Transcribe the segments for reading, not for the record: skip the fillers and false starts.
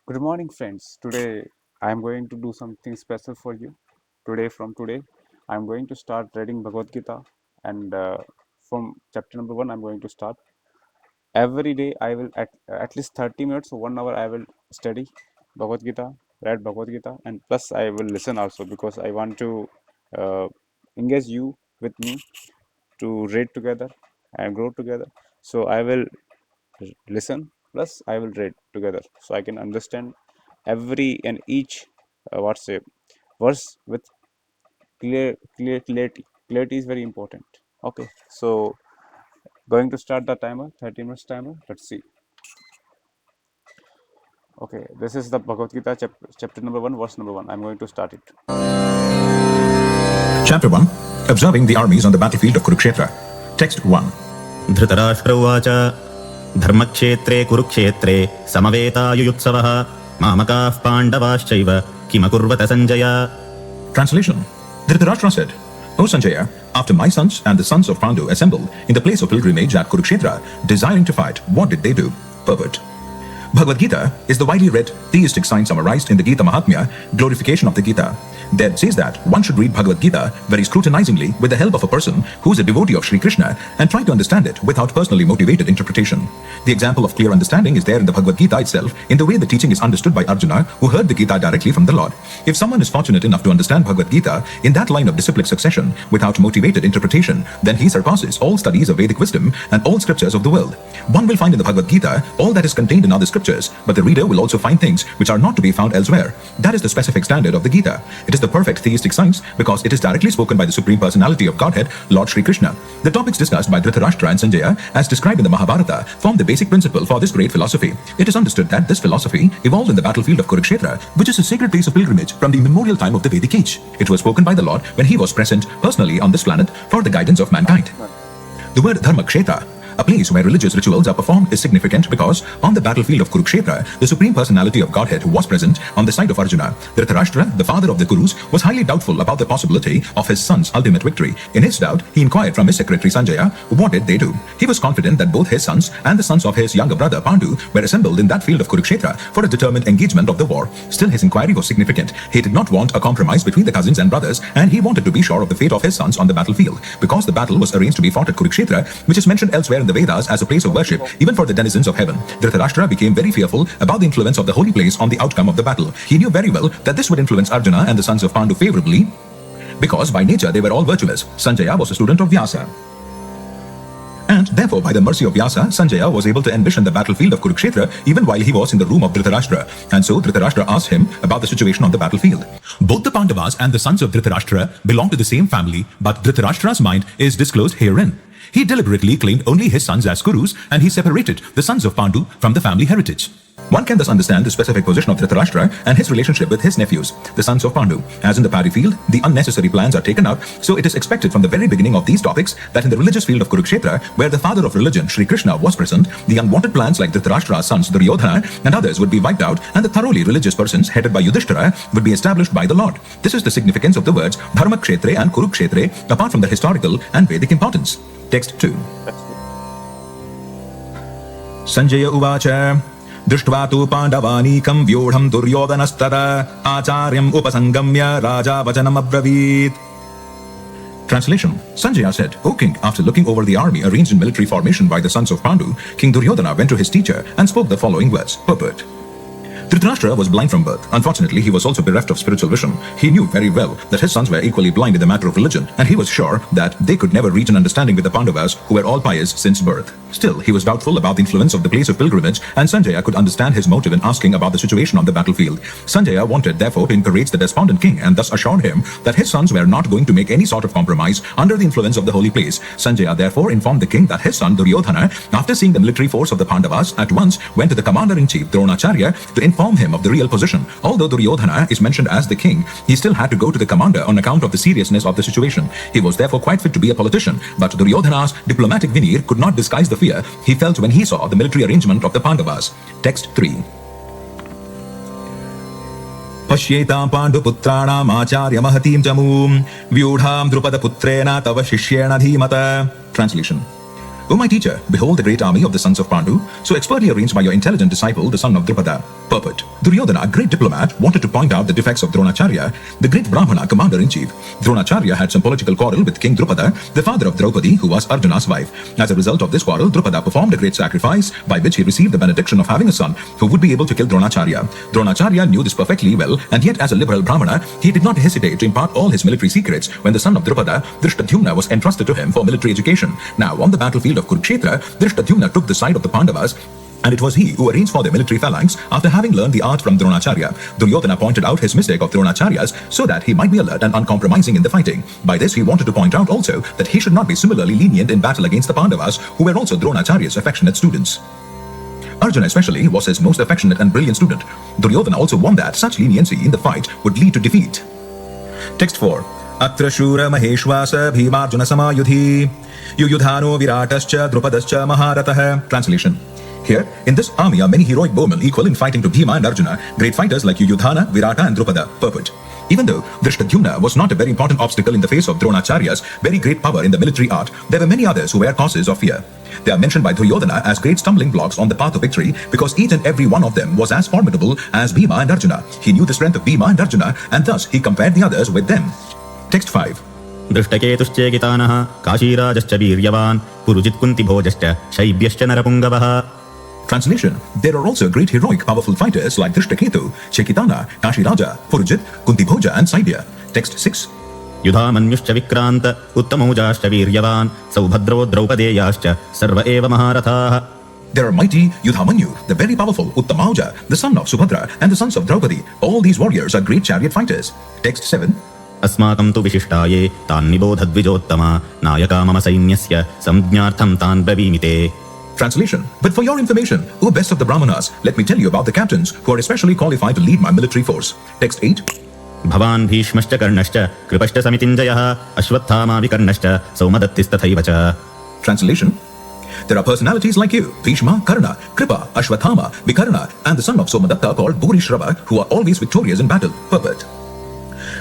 Good morning, friends. Today I am going to do something special for you. From today, I am going to start reading Bhagavad Gita, and from chapter number 1, I am going to start. Every day, I will at least 30 minutes or 1 hour, I will study Bhagavad Gita, read Bhagavad Gita, and plus I will listen also because I want to uh, engage you with me to read together and grow together. So I will listen plus I will read together so I can understand every and each what's a verse with clarity. Clarity is very important. Okay, so going to start the timer, 30 minutes timer. Let's see. Okay, this is the Bhagavad Gita chapter number 1, verse number 1. I'm going to start it. Chapter 1. Observing the armies on the battlefield of Kurukshetra. Text 1. Dhritarashtra उवाच धर्मक्षेत्रे कुरुक्षेत्रे समवेतायुयुत्सवः मामकाः पाण्डवाश्चैव किमकुर्वत Sanjay. Translation. Dhritarashtra said, O Sanjaya, after my sons and the sons of Pandu assembled in the place of pilgrimage at Kurukshetra, desiring to fight, what did they do? Purport. Bhagavad Gita is the widely read theistic science summarized in the Gita Mahatmya, glorification of the Gita. There it says that one should read Bhagavad Gita very scrutinizingly with the help of a person who is a devotee of Sri Krishna and try to understand it without personally motivated interpretation. The example of clear understanding is there in the Bhagavad Gita itself in the way the teaching is understood by Arjuna, who heard the Gita directly from the Lord. If someone is fortunate enough to understand Bhagavad Gita in that line of disciplic succession without motivated interpretation, then he surpasses all studies of Vedic wisdom and all scriptures of the world. One will find in the Bhagavad Gita all that is contained in other scriptures, but the reader will also find things which are not to be found elsewhere. That is the specific standard of the Gita. It is the perfect theistic science because it is directly spoken by the Supreme Personality of Godhead, Lord Sri Krishna. The topics discussed by Dhritarashtra and Sanjaya, as described in the Mahabharata, form the basic principle for this great philosophy. It is understood that this philosophy evolved in the battlefield of Kurukshetra, which is a sacred place of pilgrimage from the immemorial time of the Vedic age. It was spoken by the Lord when he was present personally on this planet for the guidance of mankind. The word Dharmakshetra, a place where religious rituals are performed, is significant because on the battlefield of Kurukshetra, the Supreme Personality of Godhead was present on the side of Arjuna. Dhritarashtra, the father of the Kurus, was highly doubtful about the possibility of his son's ultimate victory. In his doubt, he inquired from his secretary Sanjaya, what did they do? He was confident that both his sons and the sons of his younger brother Pandu were assembled in that field of Kurukshetra for a determined engagement of the war. Still, his inquiry was significant. He did not want a compromise between the cousins and brothers, and he wanted to be sure of the fate of his sons on the battlefield. Because the battle was arranged to be fought at Kurukshetra, which is mentioned elsewhere in the Vedas as a place of worship, even for the denizens of heaven, Dhritarashtra became very fearful about the influence of the holy place on the outcome of the battle. He knew very well that this would influence Arjuna and the sons of Pandu favorably, because by nature they were all virtuous. Sanjaya was a student of Vyasa. And therefore, by the mercy of Vyasa, Sanjaya was able to envision the battlefield of Kurukshetra even while he was in the room of Dhritarashtra. And so Dhritarashtra asked him about the situation on the battlefield. Both the Pandavas and the sons of Dhritarashtra belong to the same family, but Dhritarashtra's mind is disclosed herein. He deliberately claimed only his sons as Kurus, and he separated the sons of Pandu from the family heritage. One can thus understand the specific position of Dhritarashtra and his relationship with his nephews, the sons of Pandu. As in the paddy field, the unnecessary plans are taken out, so it is expected from the very beginning of these topics that in the religious field of Kurukshetra, where the father of religion, Sri Krishna, was present, the unwanted plans like Dhritarashtra's sons Duryodhana and others would be wiped out, and the thoroughly religious persons headed by Yudhishthira would be established by the Lord. This is the significance of the words Dharmakshetre and Kurukshetre, apart from their historical and Vedic importance. Text 2. Sanjaya Uvacha दृष्ट्वा तु पाण्डवानीकं व्यूढं दुर्योधनस्तदा आचार्यम् उपसंगम्य राजा वचनमब्रवीत्. Translation. Sanjaya said, O king, after looking over the army arranged in military formation by the sons of Pandu, King Duryodhana went to his teacher and spoke the following words. Purport. Dhritarashtra was blind from birth. Unfortunately, he was also bereft of spiritual vision. He knew very well that his sons were equally blind in the matter of religion, and he was sure that they could never reach an understanding with the Pandavas, who were all pious since birth. Still, he was doubtful about the influence of the place of pilgrimage, and Sanjaya could understand his motive in asking about the situation on the battlefield. Sanjaya wanted, therefore, to encourage the despondent king and thus assured him that his sons were not going to make any sort of compromise under the influence of the holy place. Sanjaya therefore informed the king that his son Duryodhana, after seeing the military force of the Pandavas, at once went to the commander-in-chief Dronacharya to inform him of the real position. Although Duryodhana is mentioned as the king, he still had to go to the commander on account of the seriousness of the situation. He was therefore quite fit to be a politician, but Duryodhana's diplomatic veneer could not disguise the fear he felt when he saw the military arrangement of the Pandavas. Text 3. Pashyetam Panduputrāṇām ācārya mahatīm jamūm vyūಢām Drupada putrena tava shishyena dhīmata. Translation. O my teacher, behold the great army of the sons of Pandu, so expertly arranged by your intelligent disciple, the son of Drupada. Purport. Duryodhana, a great diplomat, wanted to point out the defects of Dronacharya, the great Brahmana commander-in-chief. Dronacharya had some political quarrel with King Drupada, the father of Draupadi, who was Arjuna's wife. As a result of this quarrel, Drupada performed a great sacrifice, by which he received the benediction of having a son who would be able to kill Dronacharya. Dronacharya knew this perfectly well, and yet as a liberal Brahmana, he did not hesitate to impart all his military secrets when the son of Drupada, Drishtadyumna, was entrusted to him for military education. Now, on the battlefield of Kurukshetra, Drishtadyumna took the side of the Pandavas, and it was he who arranged for their military phalanx after having learned the art from Dronacharya. Duryodhana pointed out his mistake of Dronacharya's so that he might be alert and uncompromising in the fighting. By this, he wanted to point out also that he should not be similarly lenient in battle against the Pandavas, who were also Dronacharya's affectionate students. Arjuna especially was his most affectionate and brilliant student. Duryodhana also warned that such leniency in the fight would lead to defeat. Text 4. Atra Shura Maheshwasa Bhimarjuna Samayudhi Yuyudhano Viratascha Drupadascha Maharatah. Translation. Here, in this army are many heroic bowmen equal in fighting to Bhima and Arjuna, great fighters like Yuyudhana, Virata and Drupada. Purport. Even though Drishtadyumna was not a very important obstacle in the face of Dronacharya's very great power in the military art, there were many others who were causes of fear. They are mentioned by Duryodhana as great stumbling blocks on the path of victory because each and every one of them was as formidable as Bhima and Arjuna. He knew the strength of Bhima and Arjuna, and thus he compared the others with them. Text 5. दृष्टकेतुश्चेकितानः काशीराजश्च वीर्यवान् Purujit कुन्तिभोजश्च शैब्यश्च नरपुङ्गवः. Translation. There are also great heroic powerful fighters like Drishtaketu, Chekitana, Kashiraja, Purujit, Kuntibhoja and Saibya. Text 6. युधामन्युश्च विक्रान्त उत्तमौजाश्च वीर्यवान् सौभद्रो द्रौपदेयाश्च सर्व एव महारथाः. There are mighty Yudhamanyu, the very powerful Uttamauja, the son of Subhadra, and the sons of Draupadi. All these warriors are great chariot fighters. Text 7. अस्माकं तु विशिष्टाये तान् निबोधद्विजोत्तमा नायका मम सैन्यस्य संज्ञार्थं तान् ब्रवीमि ते. Translation. But for your information, O best of the Brahmanas, let me tell you about the captains who are especially qualified to lead my military force. Text 8. भवान् भीष्मश्च कर्णश्च कृपश्च समितिञ्जयः अश्वत्थामा विकर्णश्च सौमदत्तिस्तथैव च. Translation. There are personalities like you, Bhishma, Karna, Kripa, Ashwathama, Vikarna, and the son of Somadatta called Bhurishrava, who are always victorious in battle. Purport.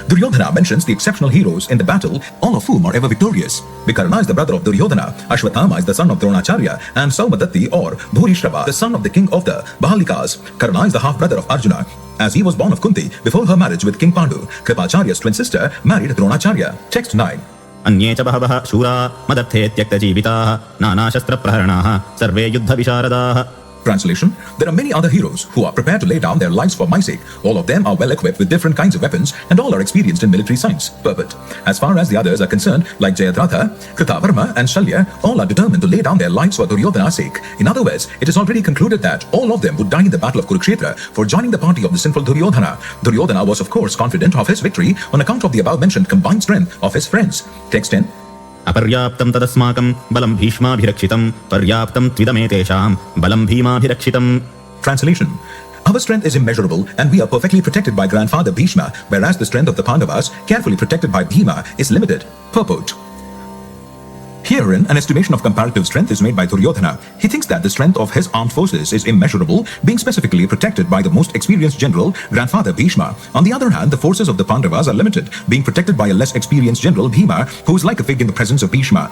Duryodhana mentions the exceptional heroes in the battle, all of whom are ever victorious. Vikarna is the brother of Duryodhana, Ashwathama is the son of Dronacharya, and Saumadatti or Bhurishrava, the son of the king of the Bahalikas. Karna is the half-brother of Arjuna, as he was born of Kunti before her marriage with King Pandu. Kripacharya's twin sister married Dronacharya. Text 9. अन्ये च बहवः शूरा मदर्थे त्यक्तजीविताः नानाशस्त्रप्रहरणाः सर्वे युद्धविशारदाः. Translation. There are many other heroes who are prepared to lay down their lives for my sake. All of them are well equipped with different kinds of weapons and all are experienced in military science. Purport. As far as the others are concerned, like Jayadratha, Kritavarma and Shalya, all are determined to lay down their lives for Duryodhana's sake. In other words, it is already concluded that all of them would die in the battle of Kurukshetra for joining the party of the sinful Duryodhana. Duryodhana was of course confident of his victory on account of the above mentioned combined strength of his friends. Text 10. अपर्याप्तं तदस्माकं बलं भीष्माभिरक्षितं पर्याप्तं त्विदमेतेषां बलं भीमाभिरक्षितं. Translation. Our strength is immeasurable and we are perfectly protected by grandfather Bhishma, whereas the strength of the Pandavas, carefully protected by Bhima, is limited. Purport. Herein, an estimation of comparative strength is made by Duryodhana. He thinks that the strength of his armed forces is immeasurable, being specifically protected by the most experienced general, grandfather Bhishma. On the other hand, the forces of the Pandavas are limited, being protected by a less experienced general, Bhima, who is like a fig in the presence of Bhishma.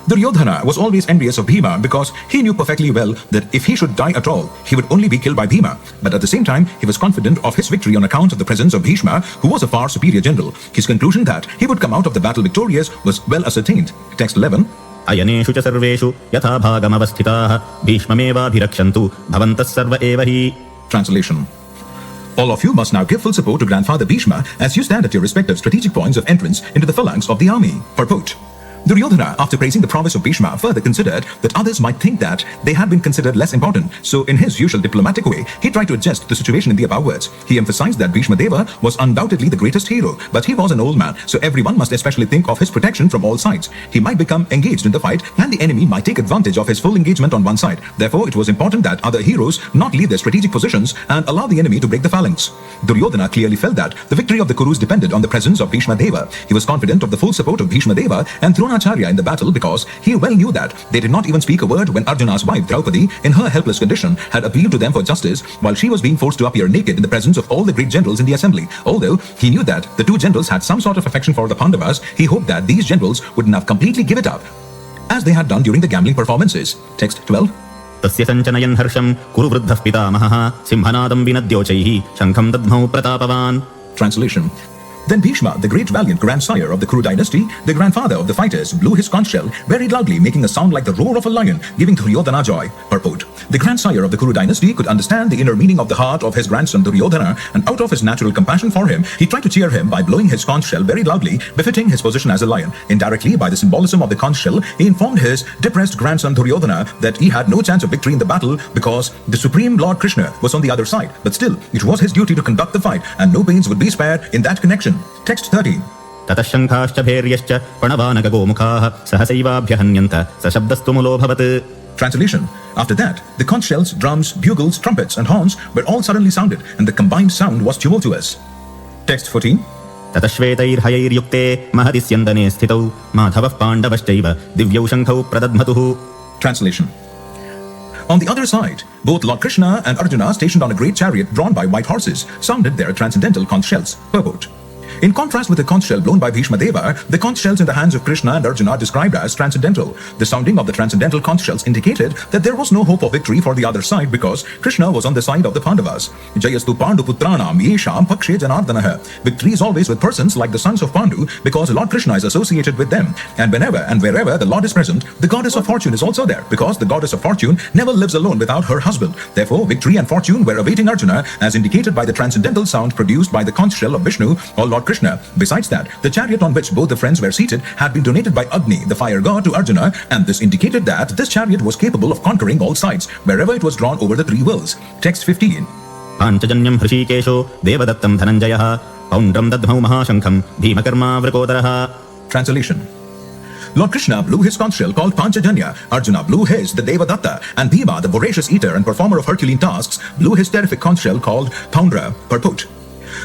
Duryodhana was always envious of Bhima because he knew perfectly well that if he should die at all, he would only be killed by Bhima. But at the same time, he was confident of his victory on account of the presence of Bhishma, who was a far superior general. His conclusion that he would come out of the battle victorious was well ascertained. Text 11. अयनेषु च सर्वेषु यथा भागमवस्थिताः भीष्ममेवाभिरक्षन्तु भवन्तः सर्व एव हि. Translation. All of you must now give full support to grandfather Bhishma as you stand at your respective strategic points of entrance into the phalanx of the army. Purport. Duryodhana, after praising the prowess of Bhishma, further considered that others might think that they had been considered less important. So in his usual diplomatic way, he tried to adjust the situation in the above words. He emphasized that Bhishma Deva was undoubtedly the greatest hero, but he was an old man, so everyone must especially think of his protection from all sides. He might become engaged in the fight, and the enemy might take advantage of his full engagement on one side. Therefore, it was important that other heroes not leave their strategic positions and allow the enemy to break the phalanx. Duryodhana clearly felt that the victory of the Kurus depended on the presence of Bhishma Deva. He was confident of the full support of Bhishma Deva and Dronacharya in the battle because he well knew that they did not even speak a word when Arjuna's wife Draupadi, in her helpless condition, had appealed to them for justice while she was being forced to appear naked in the presence of all the great generals in the assembly. Although he knew that the two generals had some sort of affection for the Pandavas, he hoped that these generals would not completely give it up. as they had done during the gambling performances. Text 12. तस्य सञ्चनयन् हर्षं कुरु वृद्धः पितामहः सिंहनादं विनद्योचैः शङ्खं दद्मौ प्रतापवान्. Translation. Then Bhishma, the great valiant grandsire of the Kuru dynasty, the grandfather of the fighters, blew his conch shell very loudly, making a sound like the roar of a lion, giving Duryodhana joy. Purport. The grandsire of the Kuru dynasty could understand the inner meaning of the heart of his grandson Duryodhana, and out of his natural compassion for him, he tried to cheer him by blowing his conch shell very loudly, befitting his position as a lion. Indirectly, by the symbolism of the conch shell, he informed his depressed grandson Duryodhana that he had no chance of victory in the battle because the Supreme Lord Krishna was on the other side. But still, it was his duty to conduct the fight, and no pains would be spared in that connection. Text 13. ततः शङ्खाश्च भैर्यश्च प्रणवानकगोमुखाः सहसैवाभ्यहन्यन्त सशब्दस्तु मुलोऽभवत्. Translation. After that, the conch shells, drums, bugles, trumpets, and horns were all suddenly sounded, and the combined sound was tumultuous. Text 14. ततः श्वेतैर्हयैर्युक्ते महति स्यन्दने स्थितौ माधवः पाण्डवश्चैव दिव्यौ शङ्खौ प्रदध्मतुः. Translation. On the other side, both Lord Krishna and Arjuna, stationed on a great chariot drawn by white horses, sounded their transcendental conch shells. Purport. In contrast with the conch shell blown by Bhishma Deva, the conch shells in the hands of Krishna and Arjuna are described as transcendental. The sounding of the transcendental conch shells indicated that there was no hope of victory for the other side because Krishna was on the side of the Pandavas. Jayastu Pandu Putranam Yesham Pakshe Janardanaha. Victory is always with persons like the sons of Pandu because Lord Krishna is associated with them. And whenever and wherever the Lord is present, the goddess of fortune is also there because the goddess of fortune never lives alone without her husband. Therefore, victory and fortune were awaiting Arjuna as indicated by the transcendental sound produced by the conch shell of Vishnu or Lord Krishna. Besides that, the chariot on which both the friends were seated had been donated by Agni, the fire god, to Arjuna, and this indicated that this chariot was capable of conquering all sides wherever it was drawn over the three worlds. Text 15. पाञ्चजन्यं हृषीकेशो देवदत्तं Dhananjay पौण्ड्रं दद्मौ महाशङ्खं भीमकर्मा वृकोदरः. Translation. Lord Krishna blew his conch shell called Panchajanya, Arjuna blew his, the Devadatta, and Bhima, the voracious eater and performer of Herculean tasks, blew his terrific conch shell called Poundra. Purport.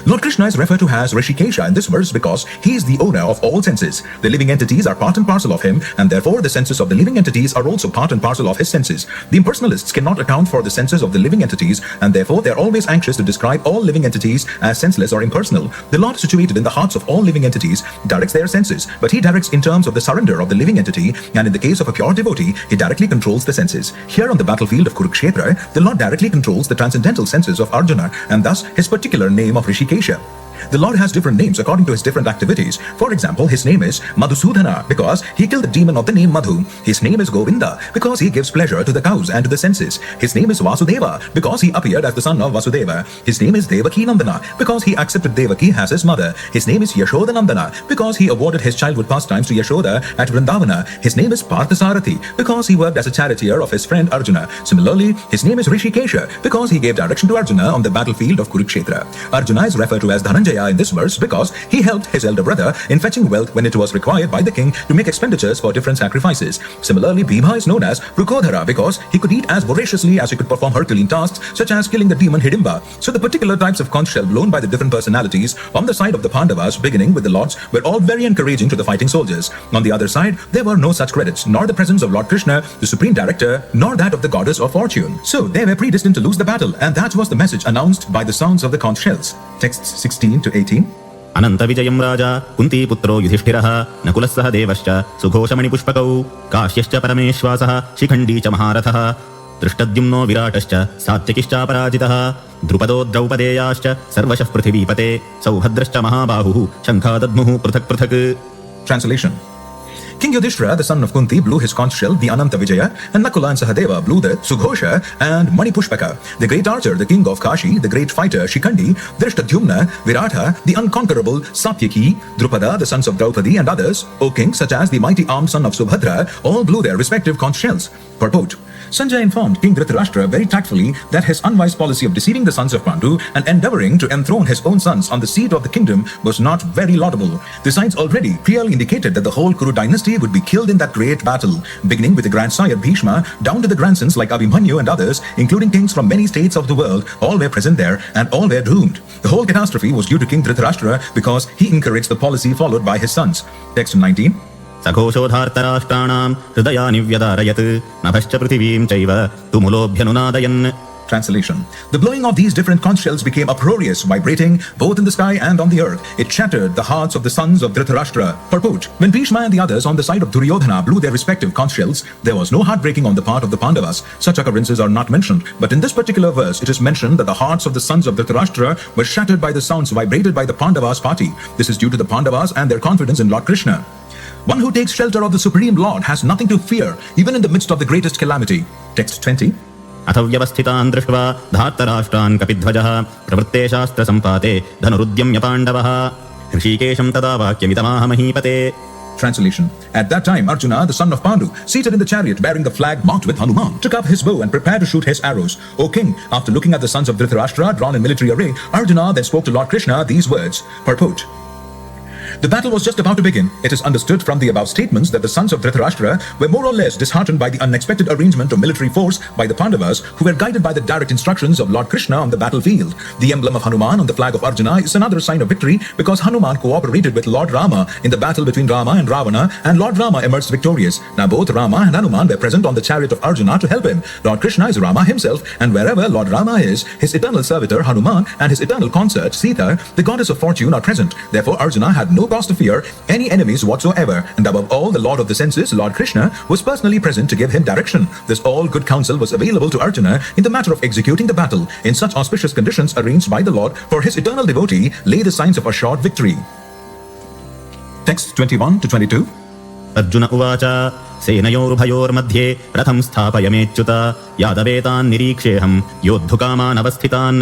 Lord Krishna is referred to as Rishikesha in this verse because he is the owner of all senses. The living entities are part and parcel of him, and therefore the senses of the living entities are also part and parcel of his senses. The impersonalists cannot account for the senses of the living entities, and therefore they are always anxious to describe all living entities as senseless or impersonal. The Lord, situated in the hearts of all living entities, directs their senses, but he directs in terms of the surrender of the living entity, and in the case of a pure devotee, he directly controls the senses. Here on the battlefield of Kurukshetra, the Lord directly controls the transcendental senses of Arjuna, and thus his particular name of Rishikesha. The Lord has different names according to his different activities. For example, his name is Madhusudana because he killed the demon of the name Madhu. His name is Govinda because he gives pleasure to the cows and to the senses. His name is Vasudeva because he appeared as the son of Vasudeva. His name is Devaki Nandana because he accepted Devaki as his mother. His name is Yashodanandana because he awarded his childhood pastimes to Yashoda at Vrindavana. His name is Parthasarathi because he worked as a charioteer of his friend Arjuna. Similarly, his name is Rishikesha because he gave direction to Arjuna on the battlefield of Kurukshetra. Arjuna is referred to as Dhananjaya in this verse because he helped his elder brother in fetching wealth when it was required by the king to make expenditures for different sacrifices. Similarly, Bhima is known as Vrukodhara because he could eat as voraciously as he could perform Herculean tasks such as killing the demon Hidimba. So the particular types of conch shell blown by the different personalities on the side of the Pandavas, beginning with the lords, were all very encouraging to the fighting soldiers. On the other side, there were no such credits, nor the presence of Lord Krishna, the supreme director, nor that of the goddess of fortune. So they were predestined to lose the battle, and that was the message announced by the sounds of the conch shells. Texts 16 to 18. अनन्तविजयं राजा कुन्तीपुत्रो युधिष्ठिरः नकुलः सह देवश्च सुघोषमणिपुष्पकौ काश्यश्च परमेश्वासः शिखण्डी च महारथः दृष्टद्युम्नो विराटश्च सात्यकिश्चापराजितः द्रुपदो द्रौपदेयाश्च सर्वशः पृथिवीपते सौभद्रश्च महाबाहुः शङ्खादद्मुः पृथक् पृथक्. Translation. King Yudhishthira, the son of Kunti, blew his conch shell, the Ananta Vijaya, and Nakula and Sahadeva blew the Sughosha and Manipushpaka. The great archer, the king of Kashi, the great fighter Shikhandi, Drishtadyumna, Virata, the unconquerable Satyaki, Drupada, the sons of Draupadi, and others, O king, such as the mighty armed son of Subhadra, all blew their respective conch shells. Purport. Sanjay informed King Dhritarashtra very tactfully that his unwise policy of deceiving the sons of Pandu and endeavoring to enthrone his own sons on the seat of the kingdom was not very laudable. The signs already clearly indicated that the whole Kuru dynasty would be killed in that great battle, beginning with the grandsire Bhishma down to the grandsons like Abhimanyu and others, including kings from many states of the world. All were present there and all were doomed. The whole catastrophe was due to King Dhritarashtra because he encouraged the policy followed by his sons. Text 19. सघोषोधार्तराष्ट्राणां हृदयानि व्यदारयत् नभश्च पृथिवीं चैव तुमुलोऽभ्यनुनादयन्. Translation. The blowing of these different conch shells became uproarious, vibrating both in the sky and on the earth. It shattered the hearts of the sons of Dhritarashtra. Purport. When Bhishma and the others on the side of Duryodhana blew their respective conch shells, there was no heartbreaking on the part of the Pandavas. Such occurrences are not mentioned, but in this particular verse, it is mentioned that the hearts of the sons of Dhritarashtra were shattered by the sounds vibrated by the Pandavas' party. This is due to the Pandavas and their confidence in Lord Krishna. One who takes shelter of the Supreme Lord has nothing to fear, even in the midst of the greatest calamity. Text 20. अथ व्यवस्थितान् दृष्ट्वा धार्तराष्ट्रान् कपिध्वजः प्रवृत्ते शास्त्रसम्पाते धनुरुद्यम्य पाण्डवः ऋषिकेशं तदा वाक्यमिदमाह महीपते. Translation. At that time, Arjuna, the son of Pandu, seated in the chariot bearing the flag marked with Hanuman, took up his bow and prepared to shoot his arrows. O king, after looking at the sons of Dhritarashtra drawn in military array, Arjuna then spoke to Lord Krishna these words. Purport. The battle was just about to begin. It is understood from the above statements that the sons of Dhritarashtra were more or less disheartened by the unexpected arrangement of military force by the Pandavas, who were guided by the direct instructions of Lord Krishna on the battlefield. The emblem of Hanuman on the flag of Arjuna is another sign of victory because Hanuman cooperated with Lord Rama in the battle between Rama and Ravana, and Lord Rama emerged victorious. Now both Rama and Hanuman were present on the chariot of Arjuna to help him. Lord Krishna is Rama himself, and wherever Lord Rama is, his eternal servitor Hanuman and his eternal consort Sita, the goddess of fortune, are present. Therefore Arjuna had no cause to fear any enemies whatsoever, and above all, the Lord of the senses, Lord Krishna, was personally present to give him direction. This all good counsel was available to Arjuna in the matter of executing the battle. In such auspicious conditions arranged by the Lord for his eternal devotee lay the signs of assured victory. Text 21 to 22. Arjun उवाच सेनयोरुभयोर्मध्ये रथं स्थापयमेच्युत यादवेतान् निरीक्ष्येऽहं योद्धुकामान् अवस्थितान्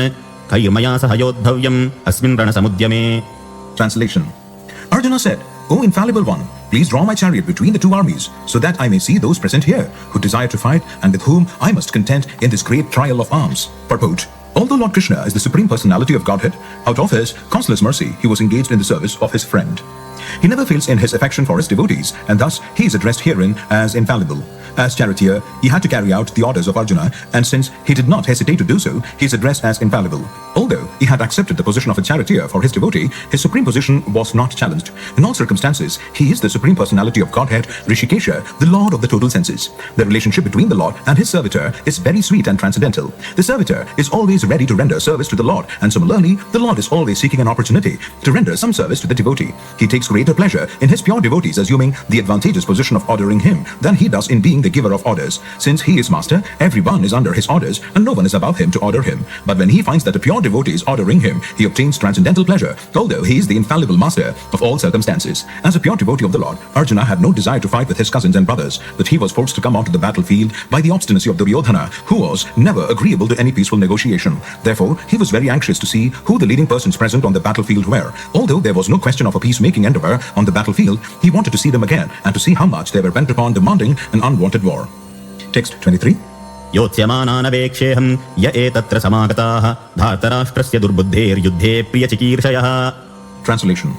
कैर्मया सह योद्धव्यम् अस्मिन् रणसमुद्यमे. Translation. Arjuna said, O infallible one, please draw my chariot between the two armies, so that I may see those present here who desire to fight and with whom I must contend in this great trial of arms. Purport. Although Lord Krishna is the Supreme Personality of Godhead, out of his causeless mercy, he was engaged in the service of his friend. He never fails in his affection for his devotees, and thus he is addressed herein as infallible. As charioteer, he had to carry out the orders of Arjuna, and since he did not hesitate to do so, he is addressed as infallible. Although he had accepted the position of a charioteer for his devotee, his supreme position was not challenged. In all circumstances, he is the Supreme Personality of Godhead, Rishikesha, the Lord of the total senses. The relationship between the Lord and his servitor is very sweet and transcendental. The servitor is always ready to render service to the Lord, and similarly, the Lord is always seeking an opportunity to render some service to the devotee. He takes greater pleasure in his pure devotees assuming the advantageous position of ordering him than he does in being the giver of orders. Since he is master, everyone is under his orders and no one is above him to order him. But when he finds that a pure devotee is ordering him, he obtains transcendental pleasure, although he is the infallible master of all circumstances. As a pure devotee of the Lord, Arjuna had no desire to fight with his cousins and brothers, but he was forced to come onto the battlefield by the obstinacy of Duryodhana, who was never agreeable to any peaceful negotiation. Therefore, he was very anxious to see who the leading persons present on the battlefield were. Although there was no question of a peacemaking endeavor on the battlefield, he wanted to see them again and to see how much they were bent upon demanding an unwanted war. Text 23. योत्स्यमानानवेक्षेऽहं य एतत्र समागताः धार्तराष्ट्रस्य दुर्बुद्धेर्युद्धे प्रियचिकीर्षयः. Translation.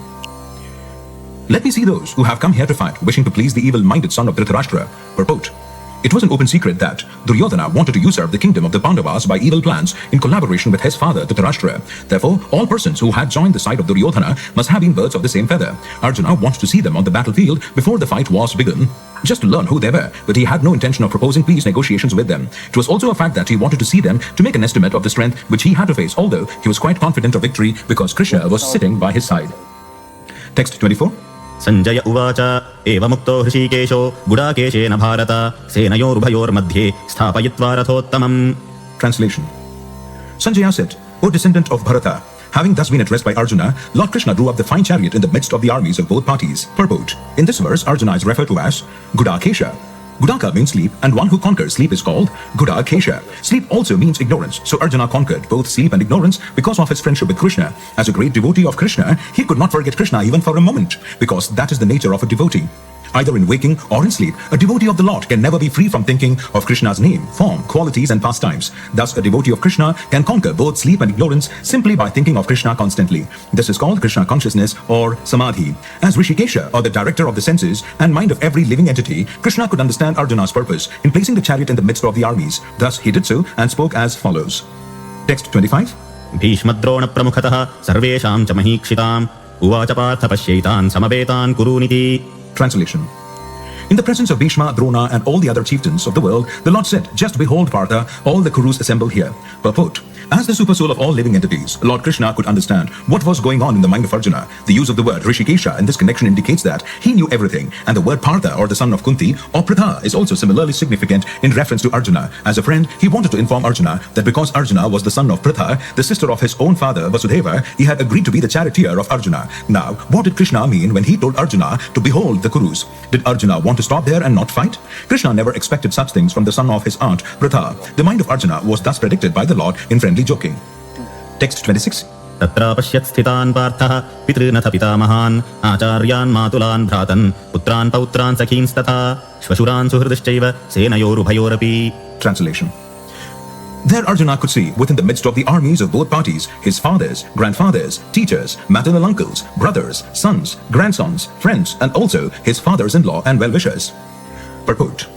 Let me see those who have come here to fight, wishing to please the evil-minded son of Dhritarashtra. Purport. It was an open secret that Duryodhana wanted to usurp the kingdom of the Pandavas by evil plans in collaboration with his father Dhritarashtra. Therefore, all persons who had joined the side of Duryodhana must have been birds of the same feather. Arjuna wanted to see them on the battlefield before the fight was begun, just to learn who they were, but he had no intention of proposing peace negotiations with them. It was also a fact that he wanted to see them to make an estimate of the strength which he had to face, although he was quite confident of victory because Krishna was sitting by his side. Text 24. Sanjay उवाच एवमुक्तो हृषीकेशो गुडाकेशेन भारत सेनयोरुभयोर्मध्ये स्थापयित्वा रथोत्तमम्. Translation. Sanjaya said, O descendant of Bharata, having thus been addressed by Arjuna, Lord Krishna drew up the fine chariot in the midst of the armies of both parties. Purport. In this verse, Arjuna is referred to as Gudakesha. Gudaka means sleep, and one who conquers sleep is called Gudakesha. Sleep also means ignorance, so Arjuna conquered both sleep and ignorance because of his friendship with Krishna. As a great devotee of Krishna, he could not forget Krishna even for a moment, because that is the nature of a devotee. Either in waking or in sleep, a devotee of the Lord can never be free from thinking of Krishna's name, form, qualities and pastimes. Thus, a devotee of Krishna can conquer both sleep and ignorance simply by thinking of Krishna constantly. This is called Krishna consciousness or Samadhi. As Rishikesha, or the director of the senses and mind of every living entity, Krishna could understand Arjuna's purpose in placing the chariot in the midst of the armies. Thus, he did so and spoke as follows. Text 25. भीष्मद्रोण प्रमुखतः सर्वेषां च महीक्षिताम् उवाच Partha पश्यैतान् समवेतान् कुरूनिति. Translation. In the presence of Bhishma, Drona, and all the other chieftains of the world, the Lord said, "Just behold, Partha, all the Kurus assemble here." Purport: as the super soul of all living entities, Lord Krishna could understand what was going on in the mind of Arjuna. The use of the word Rishikesha in this connection indicates that he knew everything, and the word Partha, or the son of Kunti, or Pritha, is also similarly significant in reference to Arjuna. As a friend, he wanted to inform Arjuna that because Arjuna was the son of Pritha, the sister of his own father Vasudeva, he had agreed to be the charioteer of Arjuna. Now, what did Krishna mean when he told Arjuna to behold the Kurus? Did Arjuna want to stop there and not fight? Krishna never expected such things from the son of his aunt Pritha. The mind of Arjuna was thus predicted by the Lord in friendly joking. Text 26. तत्र पश्यत् स्थितान् पार्थः पितॄनथ पितामहान् आचार्यान् मातुलान् भ्रातन् पुत्रान् पौत्रान् सखींस्तथा श्वशुरान् सुहृदश्चैव सेनयोरुभयोरपि. Translation. There Arjuna could see, within the midst of the armies of both parties, his fathers, grandfathers, teachers, maternal uncles, brothers, sons, grandsons, friends, and also his fathers-in-law and well-wishers. Purport: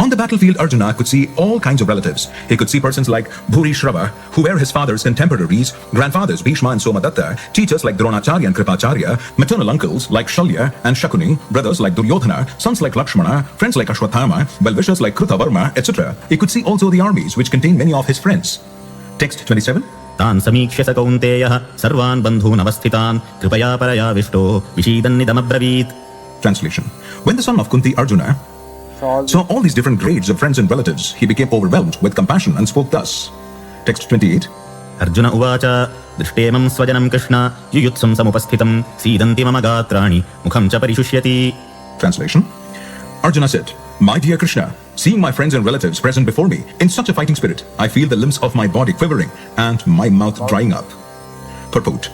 on the battlefield, Arjuna could see all kinds of relatives. He could see persons like Bhuri Shrava, who were his father's contemporaries, grandfathers Bhishma and Somadatta, teachers like Dronacharya and Kripacharya, maternal uncles like Shalya and Shakuni, brothers like Duryodhana, sons like Lakshmana, friends like Ashwathama, well-wishers like Krutavarma, etc. He could see also the armies, which contained many of his friends. Text 27. तान् समीक्ष्य स कौन्तेयः सर्वान् बन्धून् अवस्थितान् कृपया परया विष्टो विषीदन्निदमब्रवीत्. Translation. When the son of Kunti, Arjuna, saw all these different grades of friends and relatives, he became overwhelmed with compassion and spoke thus. Text 28. Arjun उवाच दृष्टेमं स्वजनं कृष्ण युयुत्सं समुपस्थितं सीदन्ति मम गात्राणि मुखं च परिशुष्यति. Translation. Arjuna said, "My dear Krishna, seeing my friends and relatives present before me in such a fighting spirit, I feel the limbs of my body quivering and my mouth drying up." Purport: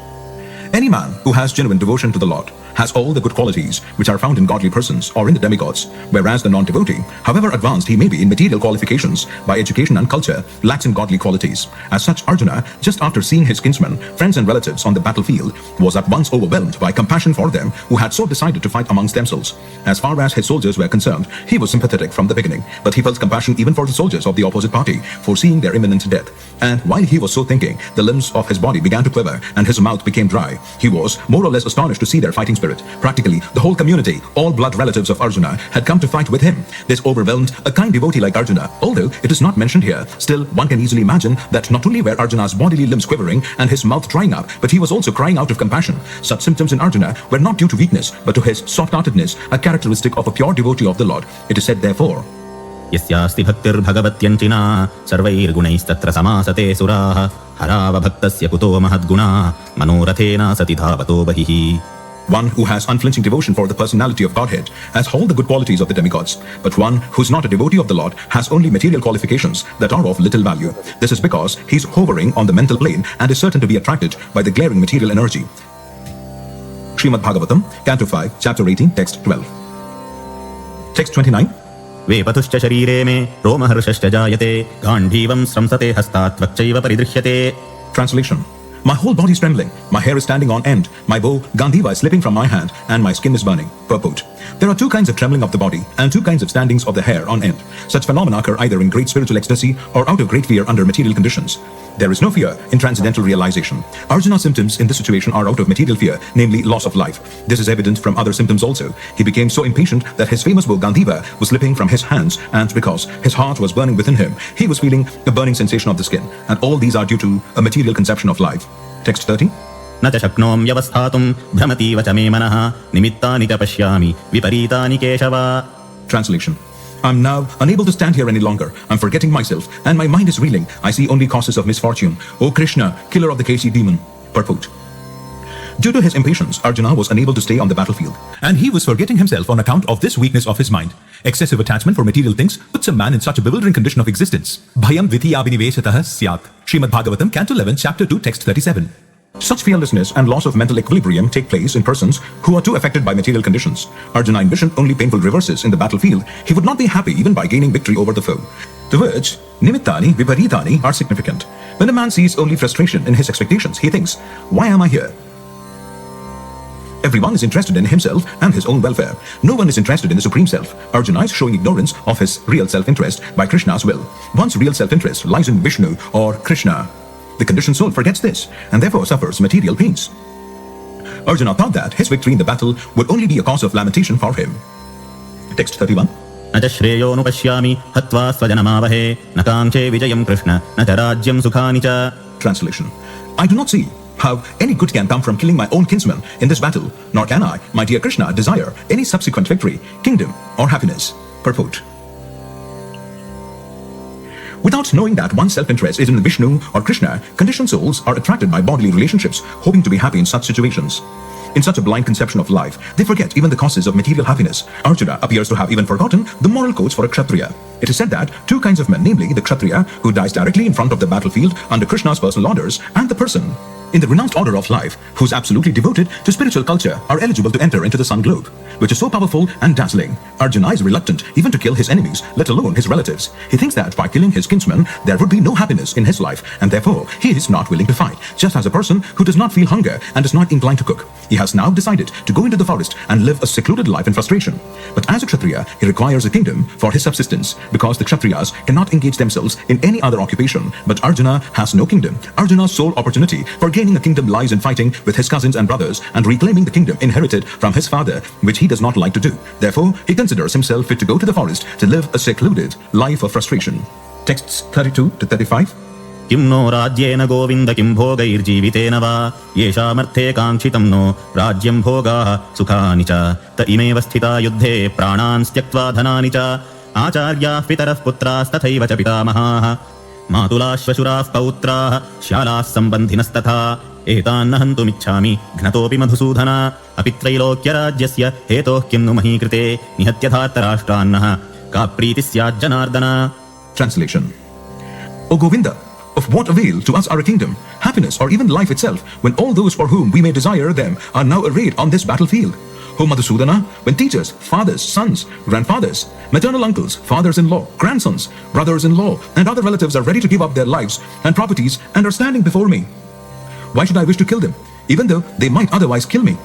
any man who has genuine devotion to the Lord has all the good qualities which are found in godly persons or in the demigods, whereas the non-devotee, however advanced he may be in material qualifications, by education and culture, lacks in godly qualities. As such, Arjuna, just after seeing his kinsmen, friends and relatives on the battlefield, was at once overwhelmed by compassion for them who had so decided to fight amongst themselves. As far as his soldiers were concerned, he was sympathetic from the beginning, but he felt compassion even for the soldiers of the opposite party, foreseeing their imminent death. And while he was so thinking, the limbs of his body began to quiver and his mouth became dry. He was more or less astonished to see their fighting spirit. Practically, the whole community, all blood relatives of Arjuna, had come to fight with him. This overwhelmed a kind devotee like Arjuna. Although it is not mentioned here, still one can easily imagine that not only were Arjuna's bodily limbs quivering and his mouth drying up, but he was also crying out of compassion. Such symptoms in Arjuna were not due to weakness, but to his soft-heartedness, a characteristic of a pure devotee of the Lord. It is said, therefore, यस्यास्ति भक्तिर्भगवत्यञ्चिना सर्वैर्गुणैस्तत्र समासते सुराः हरावभक्तस्य कुतो महद्गुणा मनोरथेन सति धावतो बहिः. one who has unflinching devotion for the personality of Godhead has all the good qualities of the demigods, but one who's not a devotee of the Lord has only material qualifications that are of little value. This is because he's hovering on the mental plane and is certain to be attracted by the glaring material energy. Srimad Bhagavatam, Canto 5, Chapter 18, Text 12. Text 29. वेपतुश्च शरीरे मे रोमहर्षश्च जायते गाण्डीवं स्रंसते हस्तात् त्वक्चैव परिदृश्यते. Translation. My whole body is trembling, my hair is standing on end, my bow, Gandhiva, is slipping from my hand, and my skin is burning. Purport. There are two kinds of trembling of the body, and two kinds of standings of the hair on end. Such phenomena occur either in great spiritual ecstasy or out of great fear under material conditions. There is no fear in transcendental realization. Arjuna's symptoms in this situation are out of material fear, namely loss of life. This is evident from other symptoms also. He became so impatient that his famous bow Gandhiva was slipping from his hands, and because his heart was burning within him, he was feeling a burning sensation of the skin. And all these are due to a material conception of life. Text 30. न च शक्नोम्यवस्थातुं भ्रमतीव च मे मनः निमित्तानि च पश्यामि विपरीतानि Keshav. Translation. I'm now unable to stand here any longer. I'm forgetting myself, and my mind is reeling. I see only causes of misfortune. O Krishna, killer of the Kesi demon. Purport. Due to his impatience, Arjuna was unable to stay on the battlefield, and he was forgetting himself on account of this weakness of his mind. Excessive attachment for material things puts a man in such a bewildering condition of existence. Bhayam dvitiyabhiniveshatah syat. Srimad Bhagavatam, Canto 11, Chapter 2, Text 37. Such fearlessness and loss of mental equilibrium take place in persons who are too affected by material conditions. Arjuna envisioned only painful reverses in the battlefield. He would not be happy even by gaining victory over the foe. The words nimittani viparitani are significant. When a man sees only frustration in his expectations, he thinks, why am I here? Everyone is interested in himself and his own welfare. No one is interested in the Supreme Self. Arjuna is showing ignorance of his real self-interest by Krishna's will. One's real self-interest lies in Vishnu or Krishna. The conditioned soul forgets this and therefore suffers material pains. Arjuna thought that his victory in the battle would only be a cause of lamentation for him. Text 31. न च श्रेयोनुपश्यामि हत्वा स्वजनमावहे न काङ्क्षे विजयं कृष्ण न च राज्यं सुखानि च. Translation. I do not see how any good can come from killing my own kinsmen in this battle, nor can I, my dear Krishna, desire any subsequent victory, kingdom, or happiness. Purport. Without knowing that one's self-interest is in Vishnu or Krishna, conditioned souls are attracted by bodily relationships, hoping to be happy in such situations. In such a blind conception of life, they forget even the causes of material happiness. Arjuna appears to have even forgotten the moral codes for a Kshatriya. It is said that two kinds of men, namely the Kshatriya, who dies directly in front of the battlefield under Krishna's personal orders, and the person in the renounced order of life, who is absolutely devoted to spiritual culture, are eligible to enter into the sun globe, which is so powerful and dazzling. Arjuna is reluctant even to kill his enemies, let alone his relatives. He thinks that by killing his kinsmen, there would be no happiness in his life, and therefore he is not willing to fight, just as a person who does not feel hunger and is not inclined to cook. He has now decided to go into the forest and live a secluded life in frustration. But as a Kshatriya, he requires a kingdom for his subsistence, because the Kshatriyas cannot engage themselves in any other occupation. But Arjuna has no kingdom. Arjuna's sole opportunity for gaining a kingdom lies in fighting with his cousins and brothers and reclaiming the kingdom inherited from his father, which he does not like to do. Therefore, he considers himself fit to go to the forest to live a secluded life of frustration. Texts 32 to 35. किं no राज्येन Govind किं भोगैर्जीवितेन वा येषामर्थे काङ्क्षितं no राज्यं भोगाः सुखानि च त इमेव स्थिता युद्धे प्राणान् त्यक्त्वा धनानि च आचार्याः पितरः पुत्रास्तथैव च पितामहाः मातुलाः श्वशुराः पौत्राः श्यालाः सम्बन्धिनस्तथा एतान्न हन्तुमिच्छामि घ्नतोऽपि मधुसूदन अपि त्रैलोक्यराज्यस्य हेतोः किं नु मही कृते निहत्यधार्तराष्ट्रान्नः का प्रीतिः स्यात् Janardan. Translation. O Govinda, of what avail to us are a kingdom, happiness, or even life itself, when all those for whom we may desire them are now arrayed on this battlefield? O Madhusudana, when teachers, fathers, sons, grandfathers, maternal uncles, fathers-in-law, grandsons, brothers-in-law, and other relatives are ready to give up their lives and properties and are standing before me, why should I wish to kill them, even though they might otherwise kill me?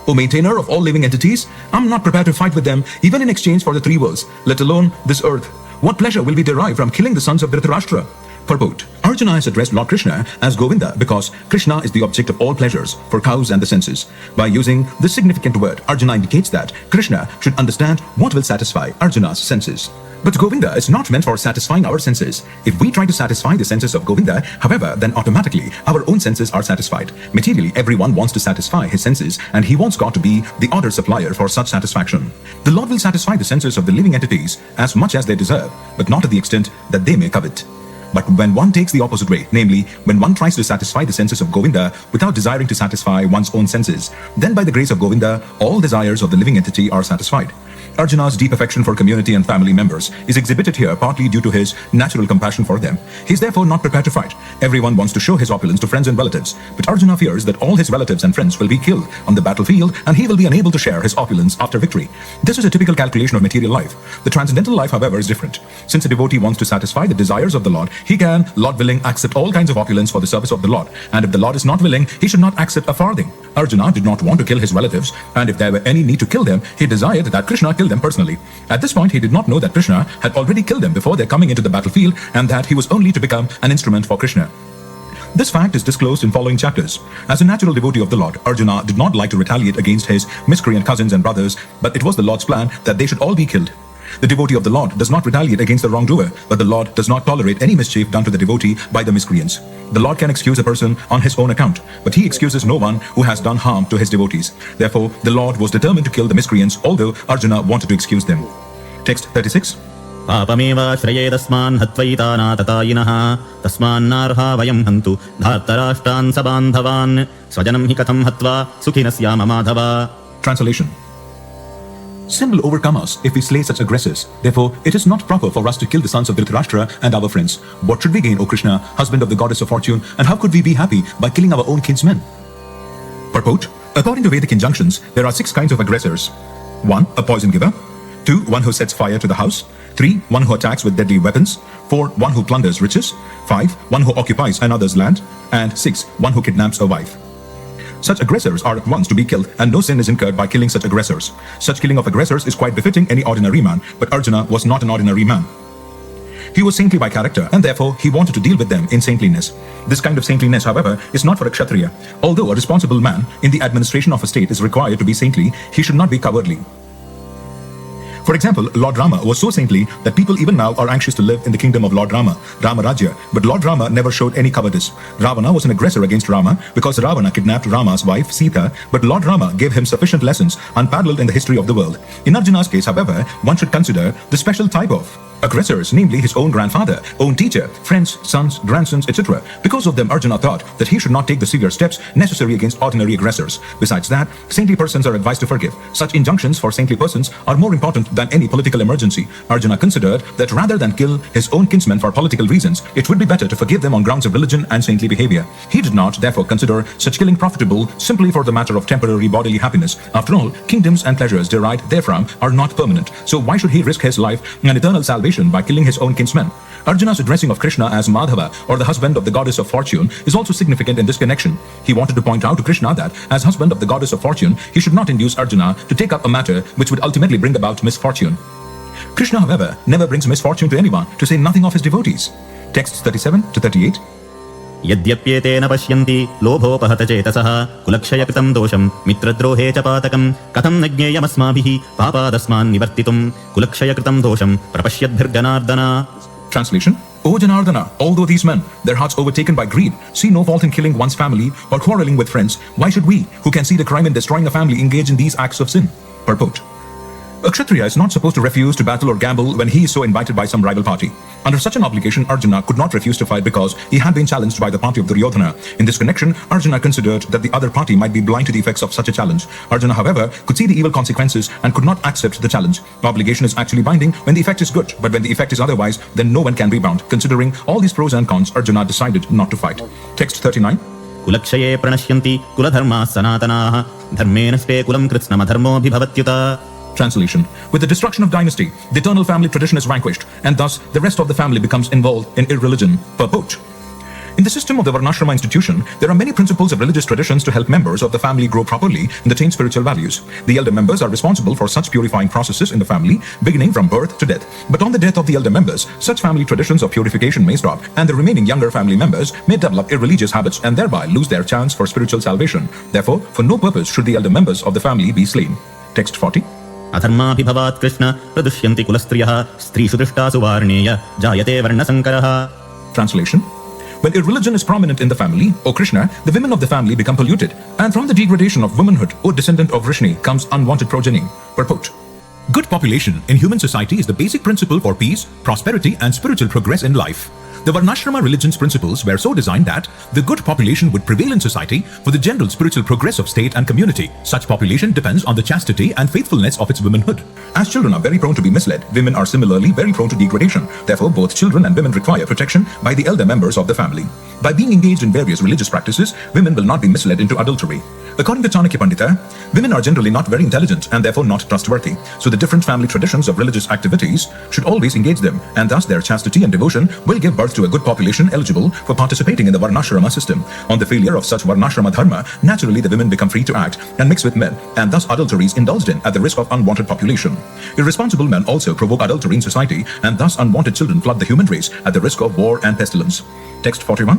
O maintainer of all living entities, I am not prepared to fight with them, even in exchange for the three worlds, let alone this earth. What pleasure will be derived from killing the sons of Dhritarashtra? Purport. Arjuna has addressed Lord Krishna as Govinda because Krishna is the object of all pleasures for cows and the senses. By using this significant word, Arjuna indicates that Krishna should understand what will satisfy Arjuna's senses. But Govinda is not meant for satisfying our senses. If we try to satisfy the senses of Govinda, however, then automatically our own senses are satisfied. Materially, everyone wants to satisfy his senses, and he wants God to be the order supplier for such satisfaction. The Lord will satisfy the senses of the living entities as much as they deserve, but not to the extent that they may covet. But when one takes the opposite way, namely, when one tries to satisfy the senses of Govinda without desiring to satisfy one's own senses, then by the grace of Govinda, all desires of the living entity are satisfied. Arjuna's deep affection for community and family members is exhibited here partly due to his natural compassion for them. He is therefore not prepared to fight. Everyone wants to show his opulence to friends and relatives, but Arjuna fears that all his relatives and friends will be killed on the battlefield and he will be unable to share his opulence after victory. This is a typical calculation of material life. The transcendental life, however, is different. Since a devotee wants to satisfy the desires of the Lord, he can, Lord willing, accept all kinds of opulence for the service of the Lord. And if the Lord is not willing, he should not accept a farthing. Arjuna did not want to kill his relatives, and if there were any need to kill them, he desired that Krishna kill them personally. At this point, he did not know that Krishna had already killed them before their coming into the battlefield, and that he was only to become an instrument for Krishna. This fact is disclosed in following chapters. As a natural devotee of the Lord, Arjuna did not like to retaliate against his miscreant cousins and brothers, but it was the Lord's plan that they should all be killed. The devotee of the Lord does not retaliate against the wrongdoer, but the Lord does not tolerate any mischief done to the devotee by the miscreants. The Lord can excuse a person on his own account, but he excuses no one who has done harm to his devotees. Therefore, the Lord was determined to kill the miscreants, although Arjuna wanted to excuse them. Text 36. पापमेव श्रयेदस्मान् हत्वैतानाततायिनः तस्मान्नार्हा वयं हन्तु धार्तराष्ट्रान् सबान्धवान् स्वजनं हि कथं हत्वा सुखिनः स्याम Madhav. Translation. Sin will overcome us if we slay such aggressors. Therefore, it is not proper for us to kill the sons of Dhritarashtra and our friends. What should we gain, O Krishna, husband of the goddess of fortune, and how could we be happy by killing our own kinsmen? Purport. According to Vedic injunctions, there are 6 kinds of aggressors. 1. A poison giver. 2. One who sets fire to the house. 3. One who attacks with deadly weapons. 4. One who plunders riches. 5. One who occupies another's land. And 6. One who kidnaps a wife. Such aggressors are at once to be killed, and no sin is incurred by killing such aggressors. Such killing of aggressors is quite befitting any ordinary man, but Arjuna was not an ordinary man. He was saintly by character, and therefore he wanted to deal with them in saintliness. This kind of saintliness, however, is not for a Kshatriya. Although a responsible man in the administration of a state is required to be saintly, he should not be cowardly. For example, Lord Rama was so saintly that people even now are anxious to live in the kingdom of Lord Rama, Rama Rajya. But Lord Rama never showed any cowardice. Ravana was an aggressor against Rama because Ravana kidnapped Rama's wife Sita, but Lord Rama gave him sufficient lessons unparalleled in the history of the world. In Arjuna's case, however, one should consider the special type of aggressors, namely his own grandfather, own teacher, friends, sons, grandsons, etc. Because of them, Arjuna thought that he should not take the severe steps necessary against ordinary aggressors. Besides that, saintly persons are advised to forgive. Such injunctions for saintly persons are more important than any political emergency. Arjuna considered that rather than kill his own kinsmen for political reasons, it would be better to forgive them on grounds of religion and saintly behavior. He did not, therefore, consider such killing profitable simply for the matter of temporary bodily happiness. After all, kingdoms and pleasures derived therefrom are not permanent. So why should he risk his life and eternal salvation by killing his own kinsmen? Arjuna's addressing of Krishna as Madhava, or the husband of the goddess of fortune, is also significant in this connection. He wanted to point out to Krishna that, as husband of the goddess of fortune, he should not induce Arjuna to take up a matter which would ultimately bring about misfortune. Krishna, however, never brings misfortune to anyone, to say nothing of his devotees. Texts 37 to 38. यद्यप्येतेन पश्यन्ति लोभोपहतचेतसः कुलक्षयकृतं दोषं मित्रद्रोहे च पातकं कथं न ज्ञेयमस्माभिः पापादस्मान् निवर्तितुं कुलक्षयकृतं दोषं प्रपश्यद्भिर्जनार्दन. Translation: O Janardana, although these men, their hearts overtaken by greed, see no fault in killing one's family or quarreling with friends, why should we, who can see the crime in destroying a family, engage in these acts of sin? Purport: a Kshatriya is not supposed to refuse to battle or gamble when he is so invited by some rival party. Under such an obligation, Arjuna could not refuse to fight because he had been challenged by the party of Duryodhana. In this connection, Arjuna considered that the other party might be blind to the effects of such a challenge. Arjuna, however, could see the evil consequences and could not accept the challenge. Obligation is actually binding when the effect is good, but when the effect is otherwise, then no one can be bound. Considering all these pros and cons, Arjuna decided not to fight. Text 39. कुलक्षये प्रणश्यन्ति कुलधर्माः सनातनाः धर्मेण स्वे कुलं कृत्स्नमधर्मोऽभिभवत्युत. Translation: with the destruction of dynasty, the eternal family tradition is vanquished, and thus the rest of the family becomes involved in irreligion. Purport: in the system of the Varnashrama institution, there are many principles of religious traditions to help members of the family grow properly and attain spiritual values. The elder members are responsible for such purifying processes in the family, beginning from birth to death. But on the death of the elder members, such family traditions of purification may stop, and the remaining younger family members may develop irreligious habits and thereby lose their chance for spiritual salvation. Therefore, for no purpose should the elder members of the family be slain. Text 40. अधर्माभिभवात् Krishna प्रदुष्यन्ति कुलस्त्रियः स्त्रीषु दृष्टासु वार्णेय जायते वर्णसङ्करः. Translation: when irreligion is prominent in the family, O Krishna, the women of the family become polluted, and from the degradation of womanhood, O descendant of Vrishni, comes unwanted progeny. Purport: good population in human society is the basic principle for peace, prosperity, and spiritual progress in life. The Varnashrama religion's principles were so designed that the good population would prevail in society for the general spiritual progress of state and community. Such population depends on the chastity and faithfulness of its womanhood. As children are very prone to be misled, women are similarly very prone to degradation. Therefore, both children and women require protection by the elder members of the family. By being engaged in various religious practices, women will not be misled into adultery. According to Chanakya Pandita, women are generally not very intelligent and therefore not trustworthy. So the different family traditions of religious activities should always engage them, and thus their chastity and devotion will give birth to a good population eligible for participating in the Varnashrama system. On the failure of such Varnashrama dharma, naturally the women become free to act and mix with men, and thus adultery is indulged in at the risk of unwanted population. Irresponsible men also provoke adultery in society, and thus unwanted children flood the human race at the risk of war and pestilence. Text 41.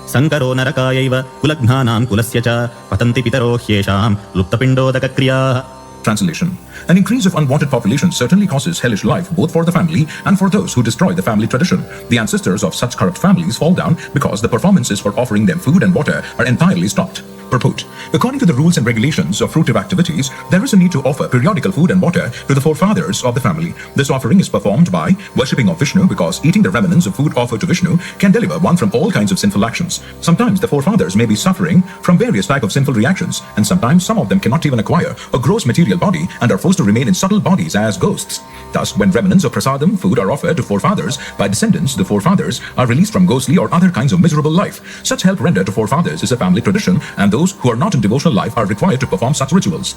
संकरो नरकायैव कुलघ्नानां कुलस्य च पतन्ति पितरो ह्येषां लुप्तपिण्डोदकक्रियाः. Translation: an increase of unwanted population certainly causes hellish life both for the family and for those who destroy the family tradition. The ancestors of such corrupt families fall down because the performances for offering them food and water are entirely stopped. Purport: according to the rules and regulations of fruitive activities, there is a need to offer periodical food and water to the forefathers of the family. This offering is performed by worshipping of Vishnu, because eating the remnants of food offered to Vishnu can deliver one from all kinds of sinful actions. Sometimes the forefathers may be suffering from various types of sinful reactions, and sometimes some of them cannot even acquire a gross material body and are forced to remain in subtle bodies as ghosts. Thus, when remnants of prasadam, food, are offered to forefathers by descendants, the forefathers are released from ghostly or other kinds of miserable life. Such help rendered to forefathers is a family tradition, and those who are not in devotional life are required to perform such rituals.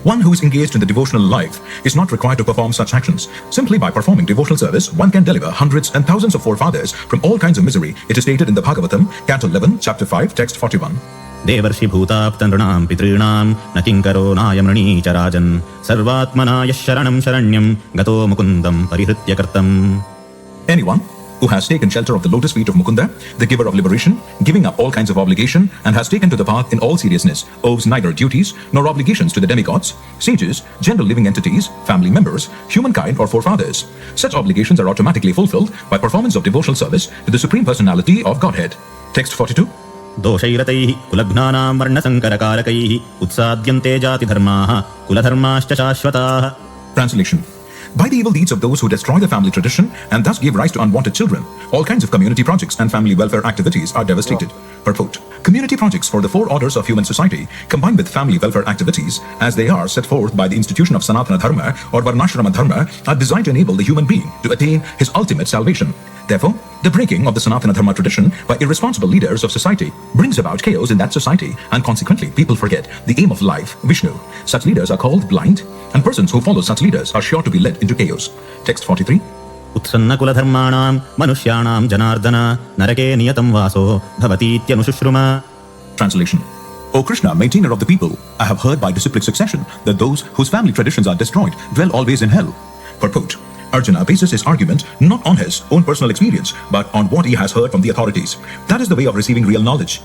One who is engaged in the devotional life is not required to perform such actions. Simply by performing devotional service, one can deliver hundreds and thousands of forefathers from all kinds of misery. It is stated in the Bhagavatam, Canto 11, Chapter 5, Text 41. देवर्षि भूताप्तनृणां पितॄणां न किङ्करो नायमृणी च राजन् सर्वात्मना यः शरणं शरण्यं गतो मुकुन्दं परिहृत्य कर्तम्. Anyone who has taken shelter of the lotus feet of Mukunda, the giver of liberation, giving up all kinds of obligation, and has taken to the path in all seriousness, owes neither duties nor obligations to the demigods, sages, general living entities, family members, humankind, or forefathers. Such obligations are automatically fulfilled by performance of devotional service to the Supreme Personality of Godhead. Text 42. दोषैरतैः कुलघ्नानां वर्णसङ्करकारकैः उत्साद्यन्ते जातिधर्माः कुलधर्माश्च शाश्वताः. Translation. By the evil deeds of those who destroy the family tradition and thus give rise to unwanted children, all kinds of community projects and family welfare activities are devastated. Purport. Community projects for the four orders of human society, combined with family welfare activities, as they are set forth by the institution of Sanatana Dharma or Varnashrama Dharma, are designed to enable the human being to attain his ultimate salvation. Therefore, the breaking of the Sanatana Dharma tradition by irresponsible leaders of society brings about chaos in that society, and consequently people forget the aim of life, Vishnu. Such leaders are called blind, and persons who follow such leaders are sure to be led into chaos. Text 43. उत्सन्नकुलधर्माणां मनुष्याणां जनार्दन नरके नियतं वासो भवतीत्यनुशुश्रुम. Translation. O Krishna, maintainer of the people, I have heard by disciplic succession that those whose family traditions are destroyed dwell always in hell. Purport. Arjuna bases his argument not on his own personal experience, but on what he has heard from the authorities. That is the way of receiving real knowledge.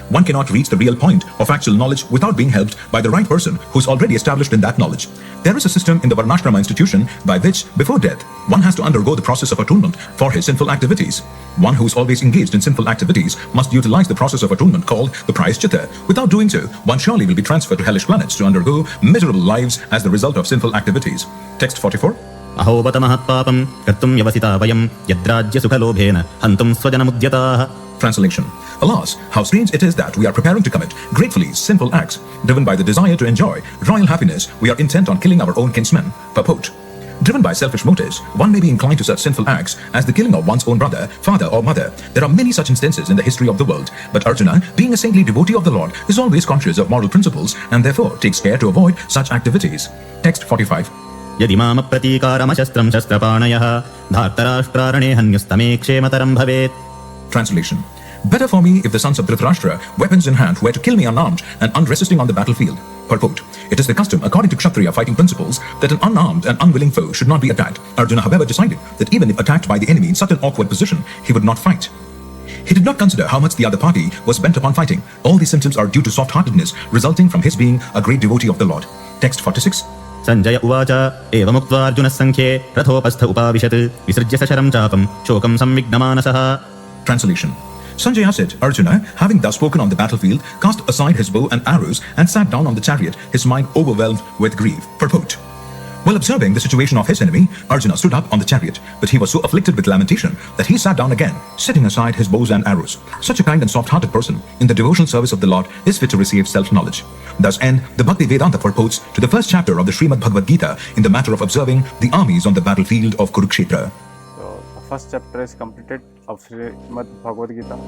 One cannot reach the real point of actual knowledge without being helped by the right person who is already established in that knowledge. There is a system in the Varnashrama institution by which, before death, one has to undergo the process of atonement for his sinful activities. One who is always engaged in sinful activities must utilize the process of atonement called the Prayaschitta. Without doing so, one surely will be transferred to hellish planets to undergo miserable lives as the result of sinful activities. Text 44. अहोबत महत्पापं कर्तुं व्यवसिता वयं यद्राज्यसुखलोभेन हन्तुं स्वजनमुद्यताः. Translation. Alas, how strange it is that we are preparing to commit gratefully sinful acts. Driven by the desire to enjoy royal happiness, we are intent on killing our own kinsmen. Purport. Driven by selfish motives, one may be inclined to such sinful acts as the killing of one's own brother, father, or mother. There are many such instances in the history of the world, but Arjuna, being a saintly devotee of the Lord, is always conscious of moral principles and therefore takes care to avoid such activities. Text 45. यदि मामप्रतीकारमशस्त्रं शस्त्रपाणयः धार्तराष्ट्रारणे हन्यस्तमे क्षेमतरं भवेत्. Translation. Better for me if the sons of Dhritarashtra, weapons in hand, were to kill me unarmed and unresisting on the battlefield. Purport. It is the custom, according to Kshatriya fighting principles, that an unarmed and unwilling foe should not be attacked. Arjuna, however, decided that even if attacked by the enemy in such an awkward position, he would not fight. He did not consider how much the other party was bent upon fighting. All these symptoms are due to soft-heartedness, resulting from his being a great devotee of the Lord. Text 46. Sanjay उवाच एवमुक्त्वा अर्जुनः सङ्ख्ये रथोपस्थ उपाविशत् विसृज्य सशरं चापं शोकं संविघ्नमानसः. Translation. Sanjaya said, Arjuna, having thus spoken on the battlefield, cast aside his bow and arrows and sat down on the chariot, his mind overwhelmed with grief. Purport. While observing the situation of his enemy, Arjuna stood up on the chariot, but he was so afflicted with lamentation that he sat down again, setting aside his bows and arrows. Such a kind and soft-hearted person, in the devotional service of the Lord, is fit to receive self-knowledge. Thus end the Bhaktivedanta purports to the first chapter of the Srimad Bhagavad Gita in the matter of observing the armies on the battlefield of Kurukshetra. So, the first chapter is completed of Srimad Bhagavad Gita,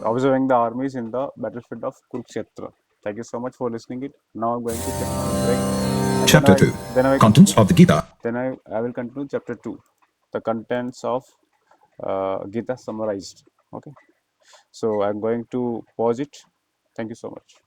observing the armies in the battlefield of Kurukshetra. Thank you so much for listening it. Now I'm going to take a break. Chapter 2. Contents of the Gita. Then I will continue chapter 2. The contents of Gita summarized. Okay. So I'm going to pause it. Thank you so much.